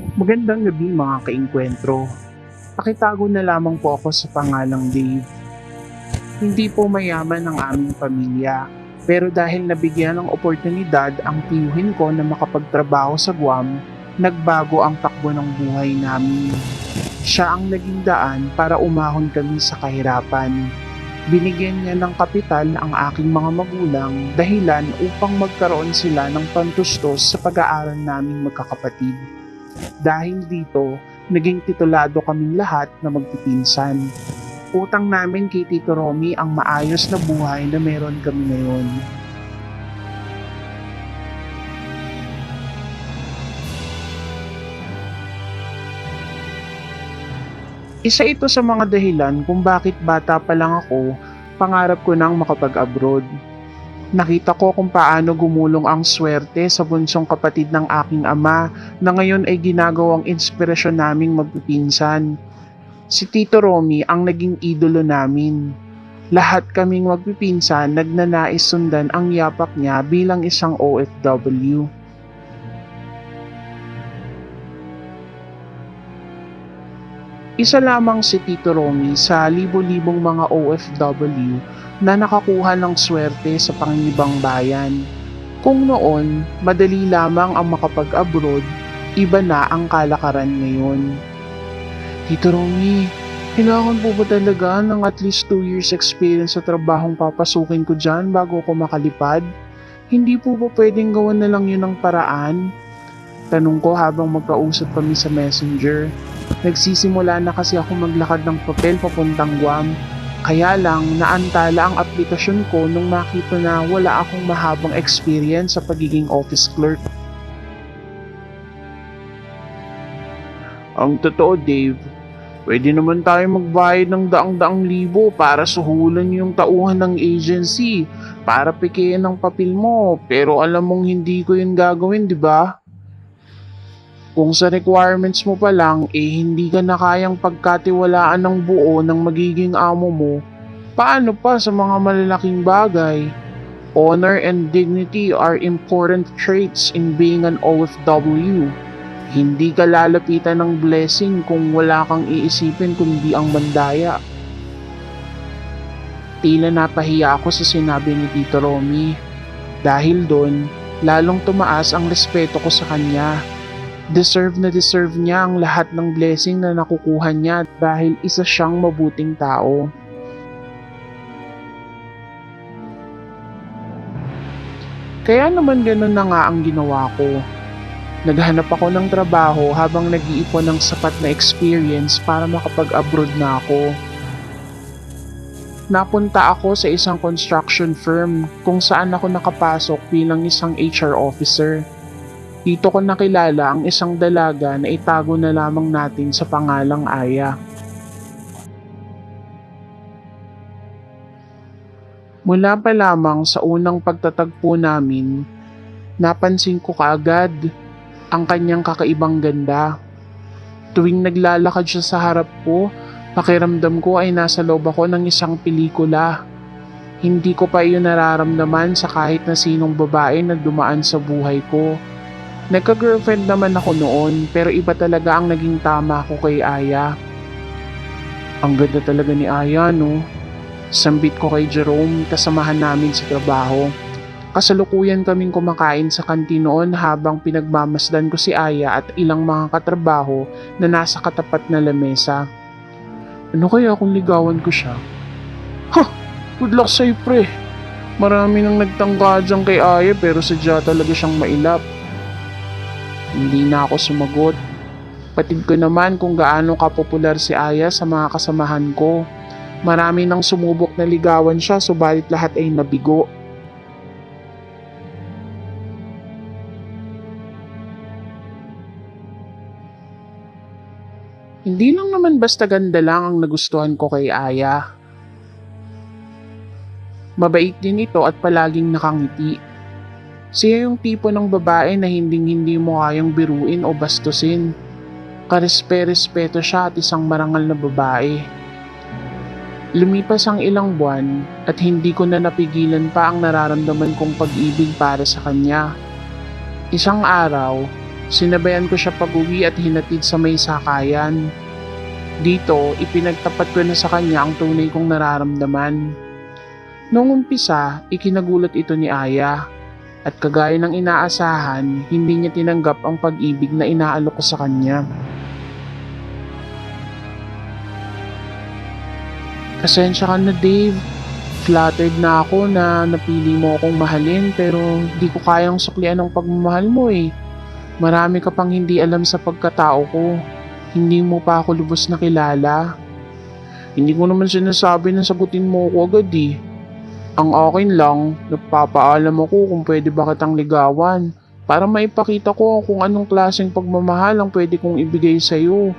Magandang gabi mga kaengkwentro. Pakitago na lamang po ako sa pangalang Dave. Hindi po mayaman ang aming pamilya, pero dahil nabigyan ng oportunidad ang tiyuhin ko na makapagtrabaho sa Guam, nagbago ang takbo ng buhay namin. Siya ang naging daan para umahon kami sa kahirapan. Binigyan niya ng kapital ang aking mga magulang dahilan upang magkaroon sila ng pantustos sa pag-aaral naming magkakapatid. Dahil dito, naging titulado kaming lahat na magpipinsan. Utang namin kay Tito Romy ang maayos na buhay na meron kami ngayon. Isa ito sa mga dahilan kung bakit bata pa lang ako, pangarap ko nang makapag-abroad. Nakita ko kung paano gumulong ang swerte sa bunsong kapatid ng aking ama na ngayon ay ginagawang inspirasyon naming magpipinsan. Si Tito Romy ang naging idolo namin. Lahat kaming magpipinsan nagnanais sundan ang yapak niya bilang isang OFW. Isa lamang si Tito Romy sa libo-libong mga OFW na nakakuha ng swerte sa pangibang bayan. Kung noon, madali lamang ang makapag-abroad, iba na ang kalakaran ngayon. Tito Romy, kailangan po ba talaga ng at least 2 years experience sa trabahong papasukin ko dyan bago ako makalipad? Hindi po ba pwedeng gawan na lang yun ng paraan? Tanong ko habang magkausap kami sa messenger. Nagsisimula na kasi ako maglakad ng papel papuntang Guam. Kaya lang naantala ang aplikasyon ko nung makita na wala akong mahabang experience sa pagiging office clerk. Ang totoo, Dave, pwede naman tayo magbayad ng daang-daang libo para suhulan yung tauhan ng agency para pikihin ang papel mo, pero alam mong hindi ko yun gagawin, di ba? Kung sa requirements mo pa lang hindi ka na kayang pagkatiwalaan ng buo ng magiging amo mo, paano pa sa mga malalaking bagay? Honor and dignity are important traits in being an OFW. Hindi ka lalapitan ng blessing kung wala kang iisipin kundi ang mandaya. Tila napahiya ako sa sinabi ni Tito Romy. Dahil doon, lalong tumaas ang respeto ko sa kanya. Deserve na deserve niya ang lahat ng blessing na nakukuha niya dahil isa siyang mabuting tao. Kaya naman ganun na nga ang ginawa ko. Naghanap ako ng trabaho habang nag-iipon ng sapat na experience para makapag-abroad na ako. Napunta ako sa isang construction firm kung saan ako nakapasok bilang isang HR officer. Dito ko nakilala ang isang dalaga na itago na lamang natin sa pangalang Aya. Mula pa lamang sa unang pagtatagpo namin, napansin ko kaagad ang kanyang kakaibang ganda. Tuwing naglalakad siya sa harap ko, pakiramdam ko ay nasa loob ako ng isang pelikula. Hindi ko pa iyon nararamdaman sa kahit na sinong babae na dumaan sa buhay ko. Nagka-girlfriend naman ako noon pero iba talaga ang naging tama ko kay Aya. Ang ganda talaga ni Aya, no? Sambit ko kay Jerome, kasamahan namin sa trabaho. Kasalukuyan kaming kumakain sa kantin noon habang pinagmamasdan ko si Aya at ilang mga katrabaho na nasa katapat na lamesa. Ano kaya kung ligawan ko siya? Ha! Good luck sa'yo, pre! Marami nang nagtangka dyan kay Aya pero sadya talaga siyang mailap. Hindi na ako sumagot. Patid ko naman kung gaano kapopular si Aya sa mga kasamahan ko. Marami nang sumubok na ligawan siya subalit lahat ay nabigo. Hindi lang naman basta ganda lang ang nagustuhan ko kay Aya. Mabait din ito at palaging nakangiti. Siya yung tipo ng babae na hindi mo kayang biruin o bastusin. Karespe-respeto siya at isang marangal na babae. Lumipas ang ilang buwan at hindi ko na napigilan pa ang nararamdaman kong pag-ibig para sa kanya. Isang araw, Sinabayan ko siya pag-uwi at hinatid sa may sakayan. Dito, ipinagtapat ko na sa kanya ang tunay kong nararamdaman. Noong umpisa, ikinagulat ito ni Aya. At kagaya ng inaasahan, hindi niya tinanggap ang pag-ibig na inaalok ko sa kanya. Pasensya ka na, Dave. Flattered na ako na napili mo akong mahalin pero di ko kayang suklian ang pagmamahal mo eh. Marami ka pang hindi alam sa pagkatao ko. Hindi mo pa ako lubos na kilala. Hindi ko naman sinasabi na sagutin mo ako agad eh. Ang akin lang, nagpapaalam ako kung pwede ba kitang ligawan para maipakita ko kung anong klaseng pagmamahal ang pwede kong ibigay sa'yo.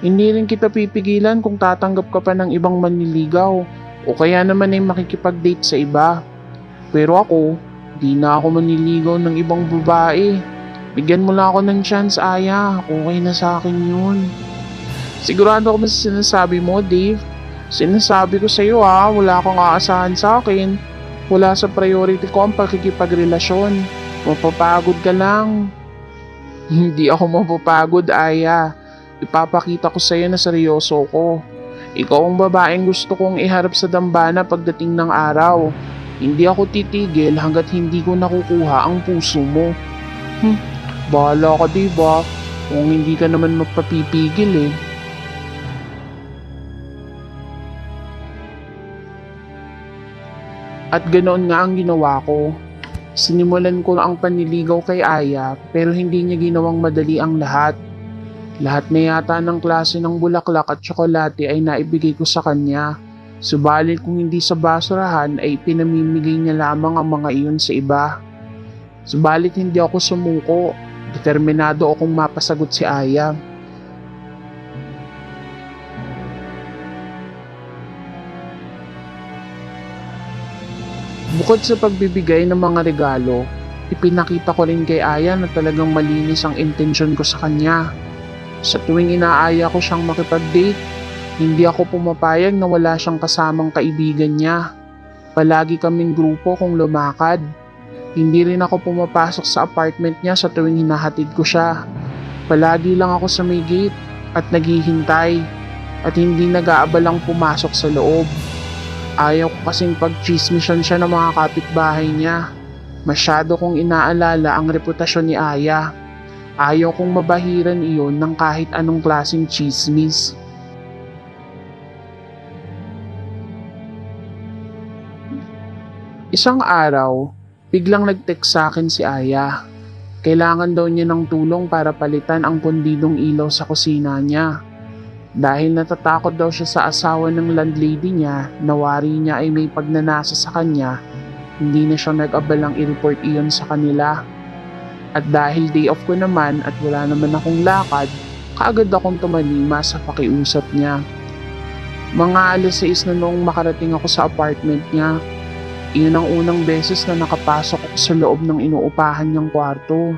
Hindi rin kita pipigilan kung tatanggap ka pa ng ibang manliligaw o kaya naman ay makikipag-date sa iba. Pero ako, di na ako manliligaw ng ibang babae. Bigyan mo lang ako ng chance, Aya. Okay na sa akin yun. Sigurado ako sa sinasabi mo, Dave. Sinasabi ko sa'yo wala kang aasahan sa akin. Wala sa priority ko ang pakikipagrelasyon. Mapapagod ka lang. Hindi ako mapapagod, Aya. Ipapakita ko sa'yo na seryoso ko. Ikaw ang babaeng gusto kong iharap sa dambana pagdating ng araw. Hindi ako titigil hanggat hindi ko nakukuha ang puso mo. Bahala ka, diba? Kung hindi ka naman magpapipigil eh. At ganoon nga ang ginawa ko. Sinimulan ko ang panliligaw kay Aya pero hindi niya ginawang madali ang lahat. Lahat na yata ng klase ng bulaklak at tsokolate ay naibigay ko sa kanya. Subalit kung hindi sa basurahan ay pinamimigay niya lamang ang mga iyon sa iba. Subalit hindi ako sumuko. Determinado akong mapasagot si Aya. Bukod sa pagbibigay ng mga regalo, ipinakita ko rin kay Aya na talagang malinis ang intensyon ko sa kanya. Sa tuwing inaaya ko siyang makipag-date, hindi ako pumapayag na wala siyang kasamang kaibigan niya. Palagi kaming grupo kung lumakad. Hindi rin ako pumapasok sa apartment niya sa tuwing hinahatid ko siya. Palagi lang ako sa may gate at naghihintay at hindi nag-aabalang pumasok sa loob. Ayaw ko kasing pag-chismisan siya ng mga kapitbahay niya. Masyado kong inaalala ang reputasyon ni Aya. Ayaw kong mabahiran iyon ng kahit anong klaseng chismis. Isang araw, biglang nag-text sa akin si Aya. Kailangan daw niya ng tulong para palitan ang pundidong ilaw sa kusina niya. Dahil natatakot daw siya sa asawa ng landlady niya na wari niya ay may pagnanasa sa kanya, hindi na siya nag-abalang i-report iyon sa kanila. At dahil day off ko naman at wala naman akong lakad, kaagad akong tumanima sa pakiusap niya. Mga 6:00 na noong makarating ako sa apartment niya. Iyon ang unang beses na nakapasok ako sa loob ng inuupahan niyang kwarto.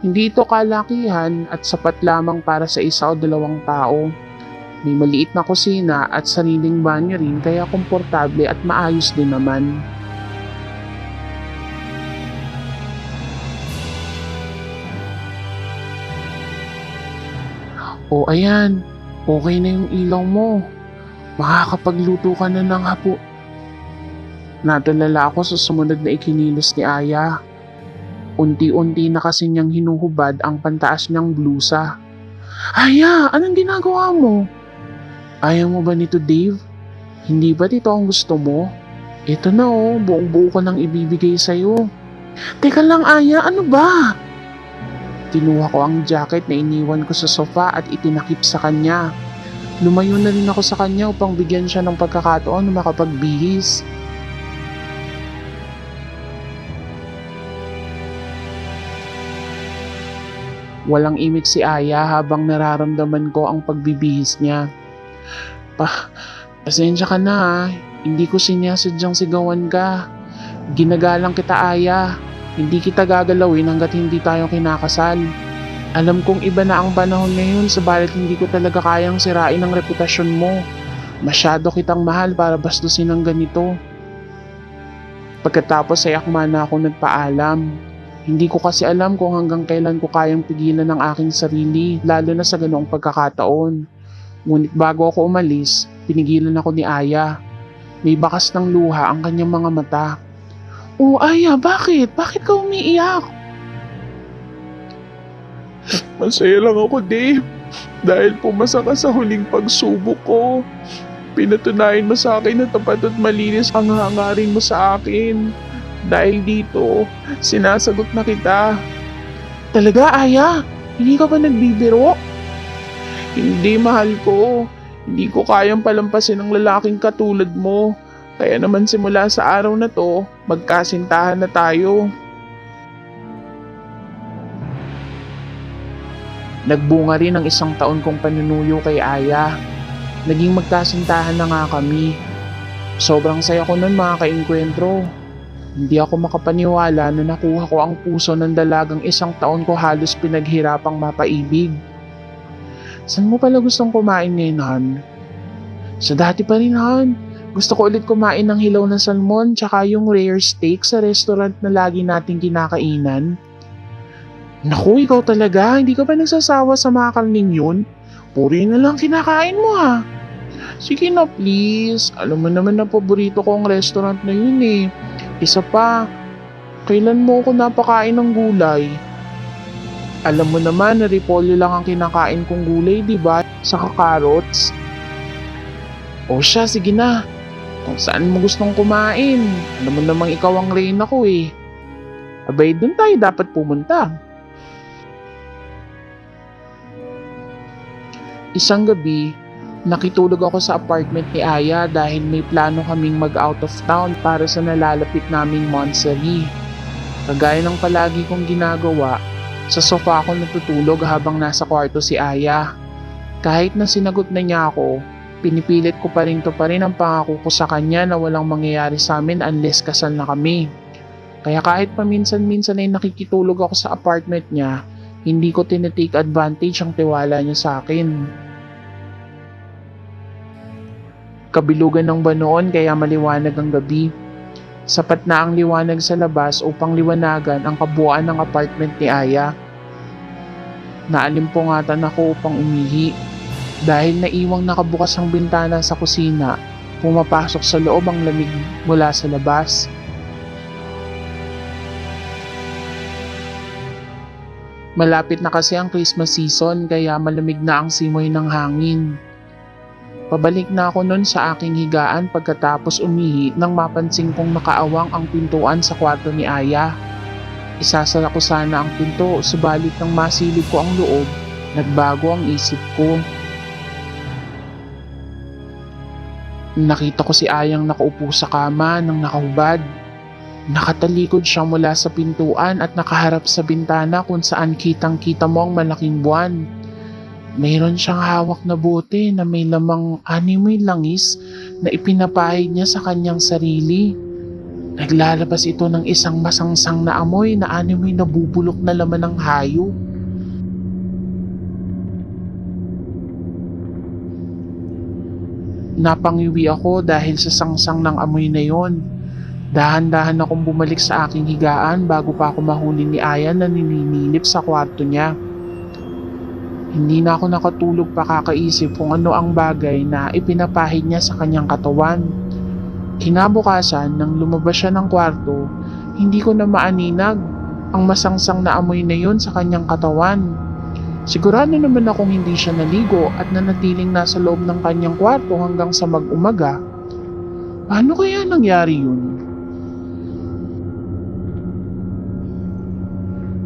Hindi ito kalakihan at sapat lamang para sa 1 o 2 tao. May maliit na kusina at sariling banyo rin kaya komportable at maayos din naman. O ayan, okay na yung ilaw mo. Makakapagluto ka na ng hapo. Natulala ako sa sumunod na ikinilos ni Aya. Unti-unti na kasi niyang hinuhubad ang pantaas niyang blusa. Aya, anong ginagawa mo? Ayaw mo ba nito, Dave? Hindi ba dito ang gusto mo? Ito na buong-buo ko nang ibibigay sa'yo. Teka lang, Aya, ano ba? Kinuha ko ang jacket na iniwan ko sa sofa at itinakip sa kanya. Lumayo na rin ako sa kanya upang bigyan siya ng pagkakataon na makapagbihis. Walang imik si Aya habang nararamdaman ko ang pagbibihis niya. Pasensya ka na Hindi ko sinasadyang sigawan ka. Ginagalang kita, Aya. Hindi kita gagalawin hanggat hindi tayo kinakasal. Alam kong iba na ang panahon ngayon, subalit hindi ko talaga kayang sirain ang reputasyon mo. Masyado kitang mahal para bastusin ng ganito. Pagkatapos ay akma na ako nagpaalam. Hindi ko kasi alam kung hanggang kailan ko kayang pigilan ang aking sarili, lalo na sa ganoong pagkakataon. Ngunit bago ako umalis, pinigilan ako ni Aya. May bakas ng luha ang kanyang mga mata. "Oh, Aya, bakit? Bakit ka umiiyak?" "Masaya lang ako, Dave. Dahil pumasa ka sa huling pagsubok ko. Pinatunayan mo sa akin na tapat at malinis ang hangarin mo sa akin. Dahil dito, sinasagot na kita." "Talaga, Aya? Hindi ka ba nagbibiro?" "Hindi, mahal ko. Hindi ko kayang palampasin ang lalaking katulad mo. Kaya naman simula sa araw na to, magkasintahan na tayo." Nagbunga rin ang 1 taon kong panunuyo kay Aya. Naging magkasintahan na nga kami. Sobrang saya ko nun, mga kaengkwentro. Hindi ako makapaniwala na nakuha ko ang puso ng dalagang 1 taon ko halos pinaghirapang mapaibig. "Saan mo pala gustong kumain ngayon, Han?" "Sa dati pa rin, Han. Gusto ko ulit kumain ng hilaw na salmon tsaka yung rare steak sa restaurant na lagi nating kinakainan." "Naku, ikaw talaga. Hindi ka ba nagsasawa sa mga karning yun? Puro yun na lang kinakain mo, ha." "Sige na, please. Alam mo naman na paborito ko ang restaurant na yun eh. Isa pa, kailan mo ako napakain ng gulay?" "Alam mo naman na repolyo lang ang kinakain kong gulay, di ba? Saka carrots." "O siya, sige na. Kung saan mo gustong kumain. Alam mo namang ikaw ang reyna ko eh. Abay, dun tayo dapat pumunta." Isang gabi, nakitulog ako sa apartment ni Aya dahil may plano kaming mag-out of town para sa nalalapit naming monthsary. Kagaya ng palagi kong ginagawa, sa sofa ako natutulog habang nasa kwarto si Aya. Kahit na sinagot na niya ako, pinipilit ko pa rin ang pangako ko sa kanya na walang mangyayari sa amin unless kasal na kami. Kaya kahit paminsan-minsan ay nakikitulog ako sa apartment niya, hindi ko tinitake advantage ang tiwala niya sa akin. Kabilugan ng ba noon kaya maliwanag ang gabi. Sapat na ang liwanag sa labas upang liwanagan ang kabuuan ng apartment ni Aya. Naalimpungatan ako upang umihi. Dahil naiwang nakabukas ang bintana sa kusina, pumapasok sa loob ang lamig mula sa labas. Malapit na kasi ang Christmas season kaya malamig na ang simoy ng hangin. Pabalik na ako nun sa aking higaan pagkatapos umihi nang mapansin kong nakaawang ang pintuan sa kwarto ni Aya. Isasara ko sana ang pinto, subalit nang masilip ko ang loob, nagbago ang isip ko. Nakita ko si Ayang nakaupo sa kama nang nakahubad. Nakatalikod siya mula sa pintuan at nakaharap sa bintana kung saan kitang-kita mo ang malaking buwan. Mayroon siyang hawak na bote na may lamang animoy langis na ipinapahid niya sa kanyang sarili. Naglalabas ito ng isang masangsang na amoy na animoy na bubulok na laman ng hayop. Napangiwi ako dahil sa sangsang ng amoy na yon. Dahan-dahan akong bumalik sa aking higaan bago pa ako mahuli ni Aya na nininilip sa kwarto niya. Hindi na ako nakatulog pa kakaisip kung ano ang bagay na ipinapahid niya sa kanyang katawan. Kinabukasan, nang lumabas siya ng kwarto, hindi ko na maaninag ang masangsang na amoy na yun sa kanyang katawan. Sigurado naman akong hindi siya naligo at nanatiling nasa loob ng kanyang kwarto hanggang sa mag-umaga. Paano kaya nangyari yun?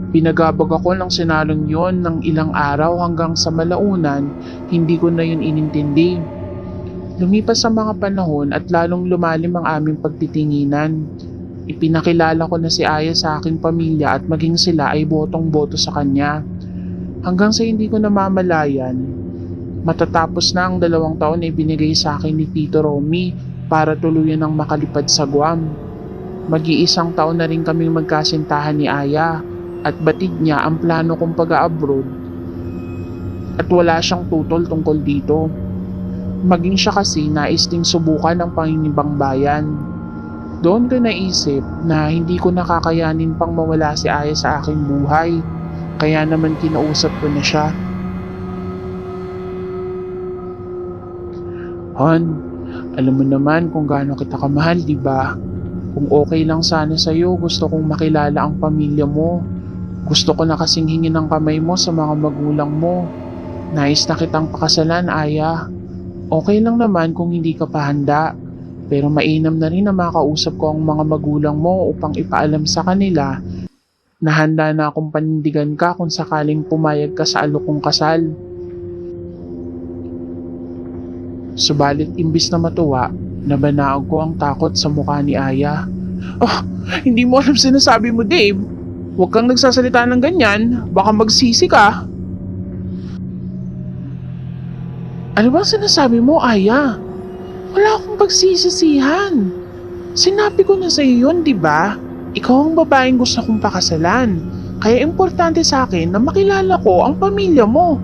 Pinagabag ako ng sinalong yon ng ilang araw hanggang sa malaunan, hindi ko na yun inintindi. Lumipas ang mga panahon at lalong lumalim ang aming pagtitinginan. Ipinakilala ko na si Aya sa aking pamilya at maging sila ay botong-boto sa kanya. Hanggang sa hindi ko namamalayan, matatapos na ang 2 taon na ibinigay sa akin ni Tito Romy para tuluyan ng makalipad sa Guam. Mag-1 taon na rin kaming magkasintahan ni Aya. At batid niya ang plano kong pag-abroad at wala siyang tutol tungkol dito. Maging siya kasi nais ding subukan ang panginibang bayan. Doon ko naisip na hindi ko nakakayanin pang mawala si Aya sa aking buhay. Kaya naman kinausap ko na siya. Han, alam mo naman kung gaano kita kamahal, di ba? Kung okay lang sana sa'yo, gusto kong makilala ang pamilya mo. Gusto ko na kasing hingin ng kamay mo sa mga magulang mo. Nais na kitang pakasalan, Aya. Okay lang naman kung hindi ka pa handa. Pero mainam na rin na makausap ko ang mga magulang mo upang ipaalam sa kanila na handa na akong panindigan ka kung sakaling pumayag ka sa alok kong kasal. Subalit imbis na matuwa, nabanaog ko ang takot sa mukha ni Aya. Oh, hindi mo alam sinasabi mo, Dave. Huwag kang nagsasalita ng ganyan, baka magsisi ka. Ano bang sinasabi mo, Aya? Wala akong pagsisisihan. Sinabi ko na sa iyo yun, di ba? Ikaw ang babaeng gusto kong pakasalan. Kaya importante sa akin na makilala ko ang pamilya mo.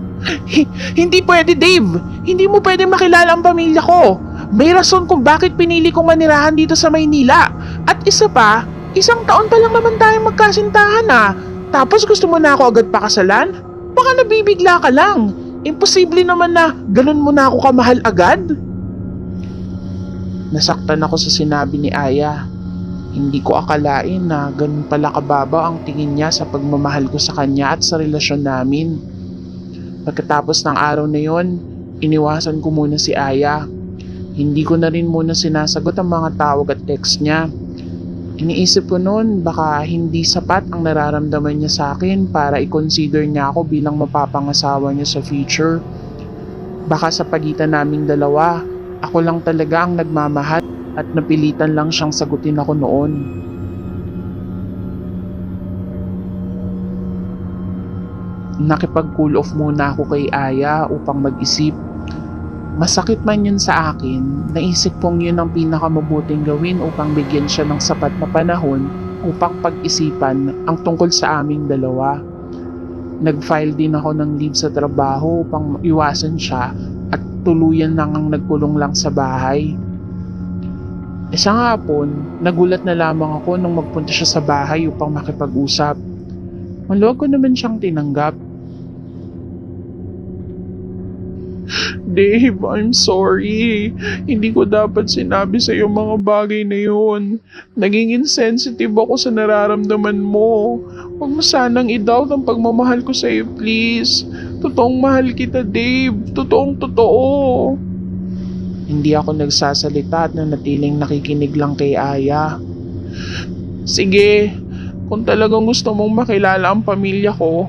Hindi pwede, Dave. Hindi mo pwede makilala ang pamilya ko. May rason kung bakit pinili kong manirahan dito sa Maynila. At isa pa, 1 taon pa lang naman tayo magkasintahan ah. Tapos gusto mo na ako agad pakasalan? Baka nabibigla ka lang. Imposible naman na ganun mo na ako kamahal agad. Nasaktan ako sa sinabi ni Aya. Hindi ko akalain na ganun pala kababa ang tingin niya sa pagmamahal ko sa kanya at sa relasyon namin. Pagkatapos ng araw na yon, iniwasan ko muna si Aya. Hindi ko na rin muna sinasagot ang mga tawag at text niya. Iniisip ko noon baka hindi sapat ang nararamdaman niya sa akin para i-consider niya ako bilang mapapangasawa niya sa future. Baka sa pagitan naming dalawa, ako lang talaga ang nagmamahal at napilitan lang siyang sagutin ako noon. Nakipag-cool off muna ako kay Aya upang mag-isip. Masakit man yun sa akin, naisip kong yun ang pinakamabuting gawin upang bigyan siya ng sapat na panahon upang pag-isipan ang tungkol sa aming dalawa. Nag-file din ako ng leave sa trabaho upang iwasan siya at tuluyan lang ang nagkulong lang sa bahay. Isang hapon, nagulat na lamang ako nung magpunta siya sa bahay upang makipag-usap. Maluwag ko naman siyang tinanggap. Dave, I'm sorry. Hindi ko dapat sinabi sa iyo mga bagay na yun. Naging insensitive ako sa nararamdaman mo. Huwag mo sanang i-doubt ang pagmamahal ko sa iyo, please. Totoong mahal kita, Dave. Totoong totoo. Hindi ako nagsasalita at nanatiling nakikinig lang kay Aya. Sige, kung talagang gusto mong makilala ang pamilya ko,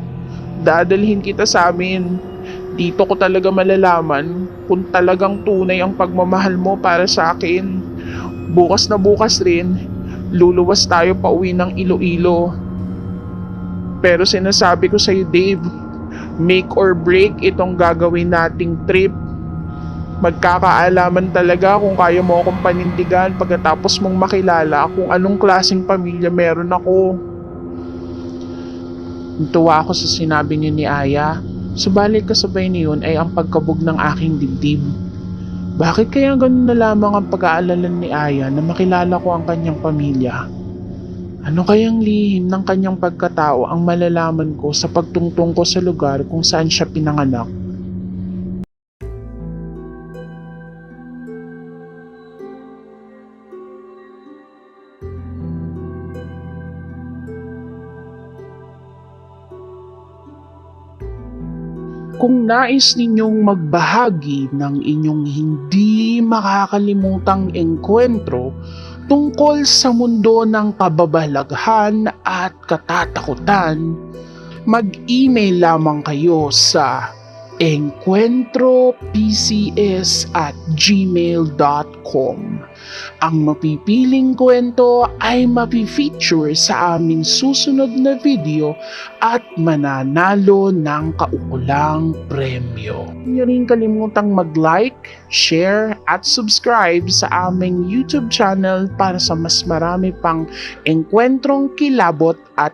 dadalhin kita sa amin. Dito ko talaga malalaman kung talagang tunay ang pagmamahal mo para sa akin. Bukas na bukas rin, luluwas tayo pa uwi ng Iloilo. Pero sinasabi ko sa'yo, Dave, make or break itong gagawin nating trip. Magkakaalaman talaga kung kaya mo akong panindigan pagkatapos mong makilala kung anong klaseng pamilya meron ako. Natuwa ako sa sinabi niyo ni Aya. Subalit kasabay niyon ay ang pagkabog ng aking dibdib. Bakit kaya ganun na lamang ang pag-aalala ni Aya na makilala ko ang kanyang pamilya? Ano kayang lihim ng kanyang pagkatao ang malalaman ko sa pagtungtong ko sa lugar kung saan siya pinanganak? Kung nais ninyong magbahagi ng inyong hindi makakalimutang engkwentro tungkol sa mundo ng kababalaghan at katatakutan, mag-email lamang kayo sa encuentropcs@gmail.com. Ang mapipiling kwento ay mapifeature sa aming susunod na video at mananalo ng kaukulang premyo. Huwag niyo rin kalimutang mag-like, share at subscribe sa aming YouTube channel para sa mas marami pang engkwentrong kilabot at